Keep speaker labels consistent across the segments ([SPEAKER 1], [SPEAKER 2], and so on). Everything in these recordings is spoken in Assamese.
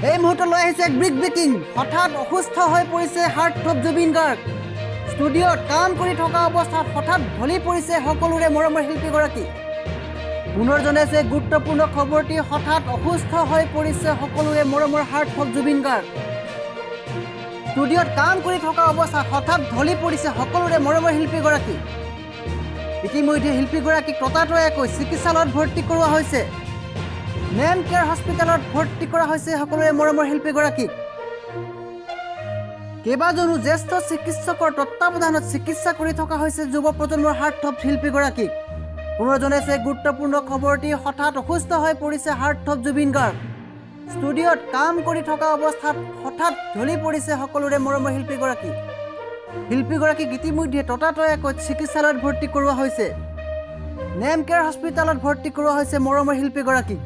[SPEAKER 1] এই মুহূৰ্তলৈ আহিছে এক বিগ ব্ৰেকিং। হঠাৎ অসুস্থ হৈ পৰিছে হাৰ্টথ্ৰব জুবিন গাৰ্গ। ষ্টুডিঅ'ত কাম কৰি থকা অৱস্থাত হঠাৎ ঢলি পৰিছে সকলোৰে মৰমৰ শিল্পীগৰাকী। পুনৰ জনাইছে গুৰুত্বপূৰ্ণ খবৰটি, হঠাৎ অসুস্থ হৈ পৰিছে সকলোৰে মৰমৰ হাৰ্টথ্ৰব জুবিন গাৰ্গ। ষ্টুডিঅ'ত কাম কৰি থকা অৱস্থাত হঠাৎ ঢলি পৰিছে সকলোৰে মৰমৰ শিল্পীগৰাকী। ইতিমধ্যে শিল্পীগৰাকীক ততাতৈয়াকৈ চিকিৎসালয়ত ভৰ্তি কৰোৱা হৈছে। নেম কেয়াৰ হস্পিটেলত ভৰ্তি কৰা হৈছে সকলোৰে মৰমৰ শিল্পীগৰাকীক। কেইবাজনো জ্যেষ্ঠ চিকিৎসকৰ তত্বাৱধানত চিকিৎসা কৰি থকা হৈছে যুৱ প্ৰজন্মৰ হাৰ্টথ্ৰব শিল্পীগৰাকীক। পুনৰ জনাইছে গুৰুত্বপূৰ্ণ খবৰটি, হঠাৎ অসুস্থ হৈ পৰিছে হাৰ্টথ্ৰব জুবিন গাৰ্গ। ষ্টুডিঅ'ত কাম কৰি থকা অৱস্থাত হঠাৎ ঢলি পৰিছে সকলোৰে মৰমৰ শিল্পীগৰাকী। শিল্পীগৰাকীক ইতিমধ্যে ততাতৈয়াকৈ চিকিৎসালয়ত ভৰ্তি কৰোৱা হৈছে। নেম কেয়াৰ হস্পিটেলত ভৰ্তি কৰোৱা হৈছে মৰমৰ শিল্পীগৰাকীক।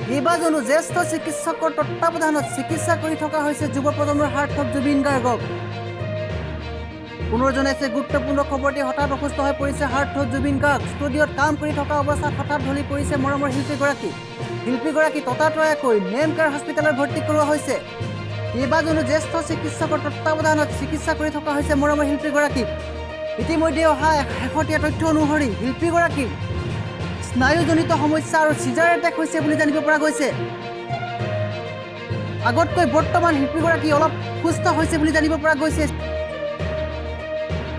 [SPEAKER 1] কেইবাজনো জ্যেষ্ঠ চিকিৎসকৰ তত্বাৱধানত চিকিৎসা কৰি থকা হৈছে যুৱ প্ৰজন্মৰ হাৰ্টথ্ৰব জুবিন গাৰ্গক। পুনৰ জনাইছে গুৰুত্বপূৰ্ণ খবৰটি, হঠাৎ অসুস্থ হৈ পৰিছে হাৰ্টথ্ৰব জুবিন গাৰ্গ। ষ্টুডিঅ'ত কাম কৰি থকা অৱস্থাত হঠাৎ ঢলি পৰিছে মৰমৰ শিল্পীগৰাকী। শিল্পীগৰাকী ততাতৈয়াকৈ নেম কেয়াৰ হস্পিটেলত ভৰ্তি কৰোৱা হৈছে। কেইবাজনো জ্যেষ্ঠ চিকিৎসকৰ তত্বাৱধানত চিকিৎসা কৰি থকা হৈছে মৰমৰ শিল্পীগৰাকীক। ইতিমধ্যে অহা শেহতীয়া তথ্য অনুসৰি শিল্পীগৰাকীৰ স্নায়ুজনিত সমস্যা আৰু চিজাৰ এটেক হৈছে বুলি জানিব পৰা গৈছে। আগতকৈ বৰ্তমান শিল্পীগৰাকী অলপ সুস্থ হৈছে বুলি জানিব পৰা গৈছে।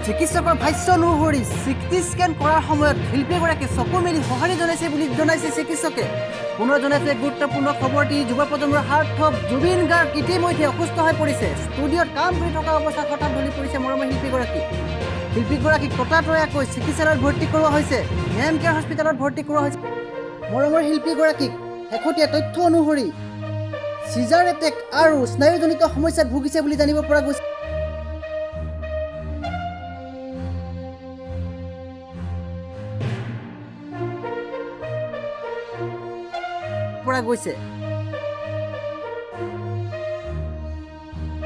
[SPEAKER 1] চিকিৎসকৰ ভাষ্য অনুসৰি চিটি স্কেন কৰাৰ সময়ত শিল্পীগৰাকী চকু মেলি সঁহাৰি জনাইছে বুলি জনাইছে চিকিৎসকে। পুনৰ জনাইছে গুৰুত্বপূৰ্ণ খবৰটি, যুৱ প্ৰজন্মৰ হাৰ্টথ্ৰব জুবিন গাৰ্গ ইতিমধ্যে অসুস্থ হৈ পৰিছে। ষ্টুডিঅ'ত কাম কৰি থকা অৱস্থাত হঠাৎ ঢলি পৰিছে মৰমৰ শিল্পীগৰাকী। শিল্পীগৰাকীক ততাতৈয়াকৈ চিকিৎসালয়ত ভৰ্তি কৰোৱা হৈছে। নেম কেয়াৰ হস্পিটেলত ভৰ্তি কৰোৱা হৈছে। মৰমৰ শিল্পীগৰাকীক শেহতীয়া তথ্য অনুসৰি চিজাৰ এটেক আৰু স্নায়ুজনিত সমস্যাত ভুগিছে বুলি জানিব পৰা গৈছে।